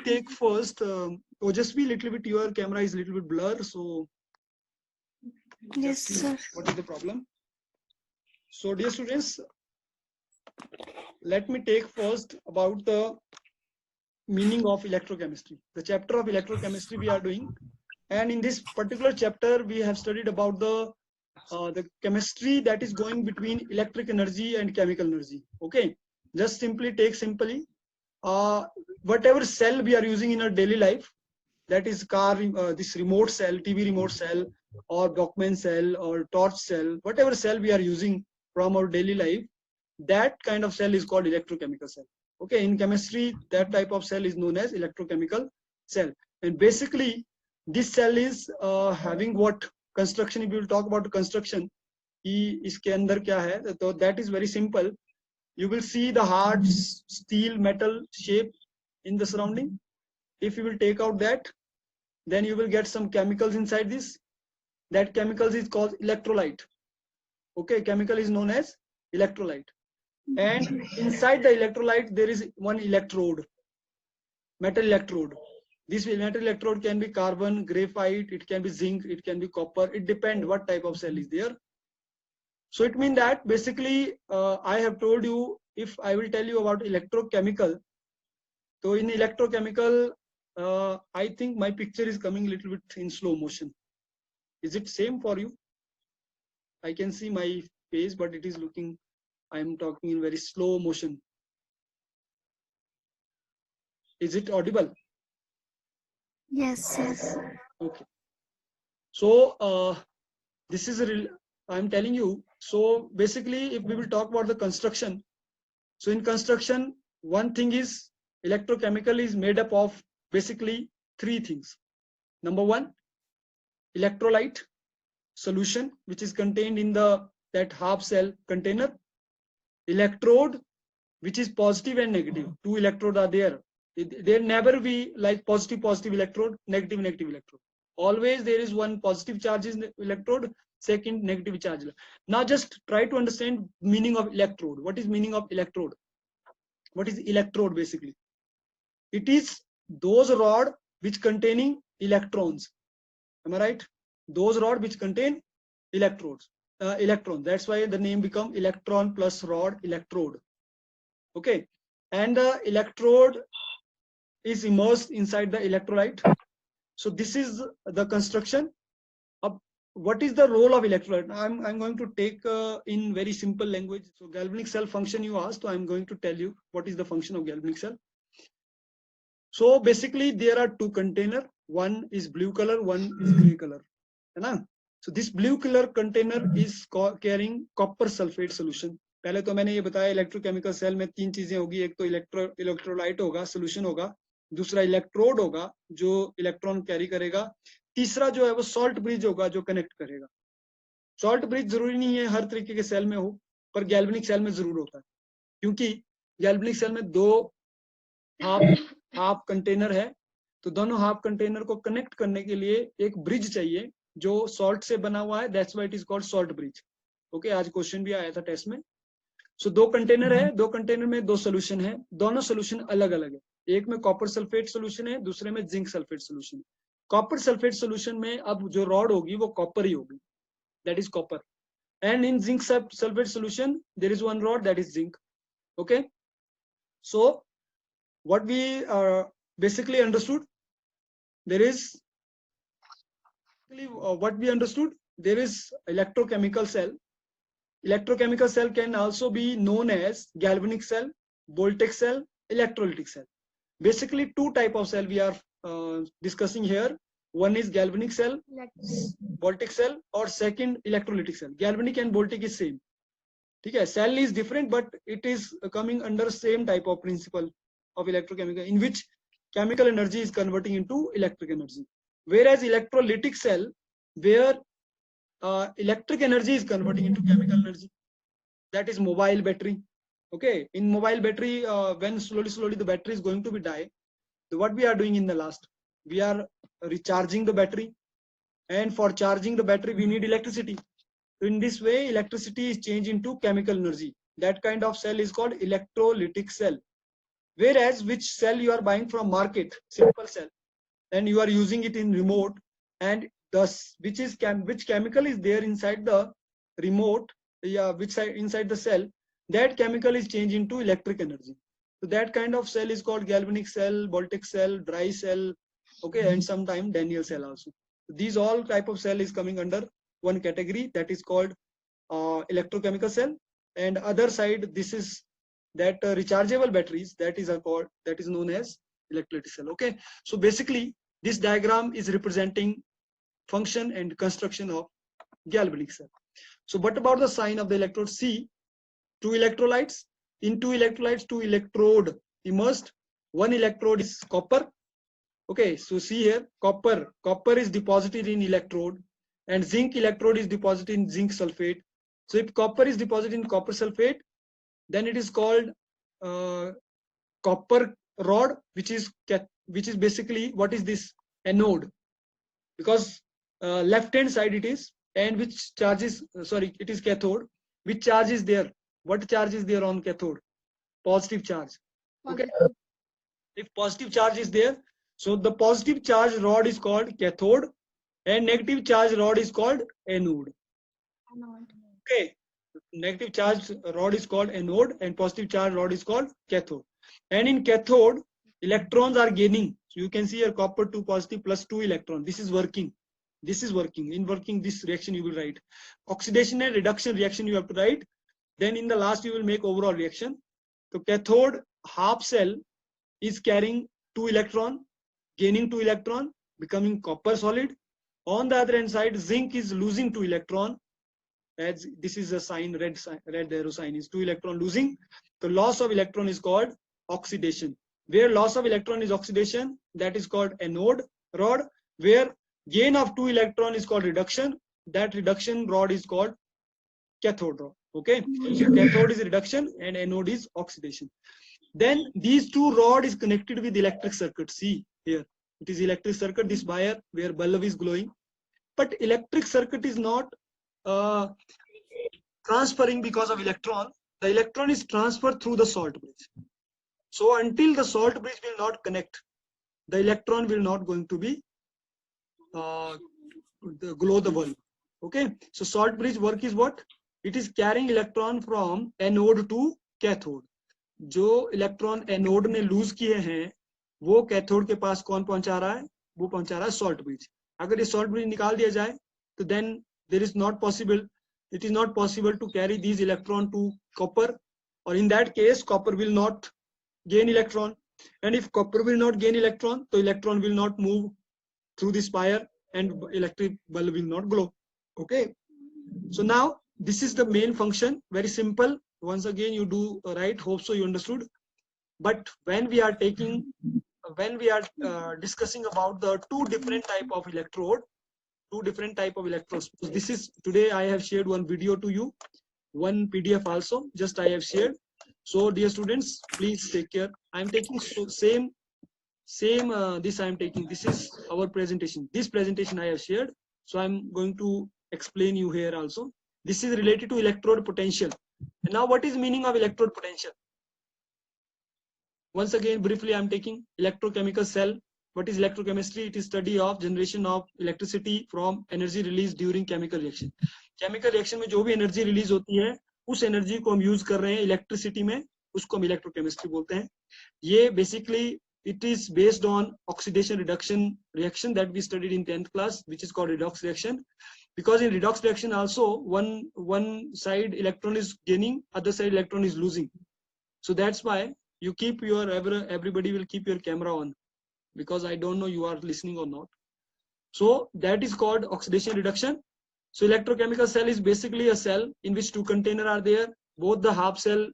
take first, Ojasvi, little bit your camera is little bit blur, so Yes, sir. what is the problem? So dear students, let me take first about the meaning of electrochemistry. The chapter of electrochemistry we are doing, and in this particular chapter we have studied about the chemistry that is going between electric energy and chemical energy. Okay, just simply take simply whatever cell we are using in our daily life, that is car, this remote cell, TV remote cell, or Dockman cell, or torch cell, whatever cell we are using from our daily life, that kind of cell is called electrochemical cell. Okay, in chemistry that type of cell is known as electrochemical cell. And basically this cell is having what construction, if we will talk about construction कि इसके अंदर क्या है, तो that is very simple. You will see the hard steel metal shape in the surrounding. If you will take out that, then you will get some chemicals inside this. That chemicals is called electrolyte. Okay, chemical is known as electrolyte. And inside the electrolyte there is one electrode, metal electrode. This metal electrode can be carbon, graphite, it can be zinc, it can be copper. It depends what type of cell is there. So it means that basically I have told you, if I will tell you about electrochemical, so in electrochemical, I think my picture is coming a little bit in slow motion. Is it same for you? I can see my face, but it is looking, I am talking in very slow motion. Is it audible? Yes, yes. Okay. So this is a real, I'm telling you. So basically, if we will talk about the construction, so in construction, one thing is electrochemical is made up of basically three things. Number one, electrolyte solution, which is contained in that half cell container. Electrode, which is positive and negative. Two electrodes are there. There never be like positive electrode, negative electrode. Always there is one positive charge in the electrode, second negative charge. Now just try to understand meaning of electrode. What is meaning of electrode? What is electrode basically? It is those rod which containing electrons. Am I right? Those rod which contain electrodes, electron. That's why the name become electron plus rod, electrode. Okay, and the electrode is immersed inside the electrolyte. So this is the construction. What is the role of electrolyte? I'm going to take in very simple language. So galvanic cell function you asked, so I'm going to tell you what is the function of galvanic cell. So basically there are two container. One is blue color, one is gray color. So this blue color container is carrying copper sulfate solution. पहले तो मैंने ये बताया electrochemical cell में तीन चीजें होगी, एक तो इलेक्ट्रोलाइट होगा, सोल्यूशन होगा, दूसरा इलेक्ट्रोड होगा जो इलेक्ट्रॉन कैरी करेगा, तीसरा जो है वो सॉल्ट ब्रिज होगा जो कनेक्ट करेगा. सॉल्ट ब्रिज जरूरी नहीं है हर तरीके के सेल में हो, पर गैल्वेनिक सेल में जरूर होता है, क्योंकि गैल्वेनिक सेल में दो हाफ कंटेनर है, तो दोनों हाफ कंटेनर को कनेक्ट करने के लिए एक ब्रिज चाहिए जो सॉल्ट से बना हुआ है. That's why it is called salt bridge. Okay, आज क्वेश्चन भी आया था टेस्ट में. सो दो कंटेनर है, दो कंटेनर में दो सोल्यूशन है, दोनों सोल्यूशन अलग अलग है. एक में कॉपर सल्फेट सोल्यूशन है, दूसरे में जिंक सल्फेट सोल्यूशन है. कॉपर सल्फेट सोल्यूशन में अब जो रॉड होगी वो कॉपर ही होगी, that is copper. And in zinc sulphate solution there is one rod, that is zinc. Okay, so what we basically understood, there is what we understood, there is electrochemical cell. Electrochemical cell can also be known as galvanic cell, voltaic cell, electrolytic cell. Basically two type of cell we are discussing here. One is galvanic cell, voltaic cell, or second electrolytic cell. Galvanic and voltaic is same. Okay, cell is different, but it is coming under same type of principle of electrochemical, in which chemical energy is converting into electric energy. Whereas electrolytic cell, where electric energy is converting into chemical energy, that is mobile battery. Okay, in mobile battery, when slowly the battery is going to be die, so what we are doing in the last, we are recharging the battery, and for charging the battery we need electricity. So in this way electricity is changed into chemical energy. That kind of cell is called electrolytic cell. Whereas which cell you are buying from market, simple cell, and you are using it in remote, and thus which chemical is there inside the remote, yeah, which side inside the cell, that chemical is changed into electric energy. So that kind of cell is called galvanic cell, Voltaic cell, dry cell, okay, and sometimes Daniel cell also. These all type of cell is coming under one category, that is called electrochemical cell. And other side, this is that rechargeable batteries, that is called, that is known as electrolytic cell. Okay, so basically this diagram is representing function and construction of galvanic cell. So what about the sign of the electrode? See, two electrolytes, in two electrolytes, two electrode immersed, one electrode is copper. Okay, so see here, copper is deposited in electrode, and zinc electrode is deposited in zinc sulfate. So if copper is deposited in copper sulfate, then it is called copper rod, which is basically, what is this? Anode, because left hand side it is, and which charge is, sorry, it is cathode. Which charge is there? What charge is there on cathode? Positive charge. Okay, if positive charge is there, so the positive charge rod is called cathode, and negative charge rod is called anode. Okay, negative charge rod is called anode, and positive charge rod is called cathode. And in cathode, electrons are gaining. So you can see here copper 2 positive plus 2 electron. This is working. This is working. In working, this reaction you will write. Oxidation and reduction reaction you have to write. Then in the last you will make overall reaction. So cathode half cell is carrying 2 electron, gaining 2 electron, becoming copper solid. On the other hand side, zinc is losing 2 electron. As this is a sign, red arrow sign is 2 electron losing. The loss of electron is called oxidation. Where loss of electron is oxidation, that is called anode rod. Where gain of 2 electron is called reduction, that reduction rod is called cathode rod. Okay, so cathode is reduction and anode is oxidation. Then these two rod is connected with electric circuit. See here, it is electric circuit, this wire where bulb is glowing. But electric circuit is not transferring because of electron. The electron is transferred through the salt bridge. So until the salt bridge will not connect, the electron will not going to be glow the bulb. Okay, so salt bridge work is what? It is carrying electron from anode to cathode. जो electron anode ने loose किए हैं, वो cathode के पास कौन पहुंचा रहा है? वो पहुंचा रहा है सॉल्ट ब्रिज. अगर ये सॉल्ट ब्रिज निकाल दिया जाए, तो then there is not possible, it is not possible to carry these electron to copper, or in that case copper will not gain electron, and if copper will not gain electron, so electron will not move through this wire and electric bulb will not glow. Okay, so now this is the main function, very simple. Once again you do right, hope so you understood. But when we are discussing about the two different type of electrodes, so this is, today I have shared one video to you, one PDF also just I have shared. So dear students, please take care. I am taking same this I am taking, this is our presentation, this presentation I have shared, so I am going to explain you here also. This is related to electrode potential. And now what is meaning of electrode potential? Once again briefly I am taking electrochemical cell. What is electrochemistry? It is study of generation of electricity from energy released during chemical reaction. Chemical reaction में जो भी energy release होती है, उस energy को हम use कर रहे हैं electricity में, उसको हम electrochemistry बोलते हैं. ये basically it is based on oxidation reduction reaction that we studied in 10th class, which is called redox reaction. Because in redox reaction also one side electron is gaining, other side electron is losing. So that's why you keep your everybody will keep your camera on, because I don't know you are listening or not. So that is called oxidation reduction. So electrochemical cell is basically a cell in which two containers are there. Both the half cell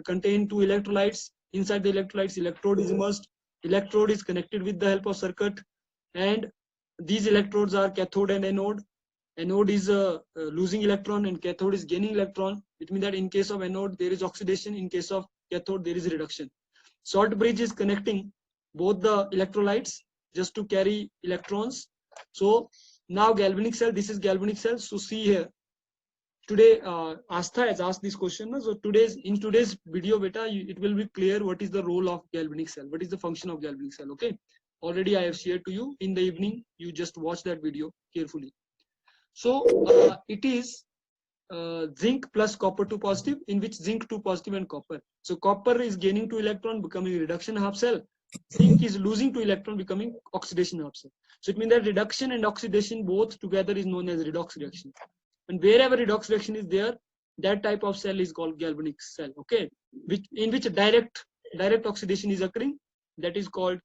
contain two electrolytes. Inside the electrolytes, electrode is immersed. Electrode is connected with the help of circuit, and these electrodes are cathode and anode. Anode is losing electron and cathode is gaining electron. It means that in case of anode there is oxidation, in case of cathode there is reduction. Salt bridge is connecting both the electrolytes just to carry electrons. So now galvanic cell, this is galvanic cell. So see here, today Astha has asked this question. So in today's video, beta, it will be clear what is the role of galvanic cell, what is the function of galvanic cell. Okay, already I have shared to you in the evening. You just watch that video carefully. So it is zinc plus copper 2 positive, in which zinc 2 positive and copper. So copper is gaining 2 electron, becoming reduction half cell. Zinc is losing 2 electron, becoming oxidation half cell. So it means that reduction and oxidation both together is known as redox reaction. And wherever redox reaction is there, that type of cell is called galvanic cell. Okay, in which direct oxidation is occurring, that is called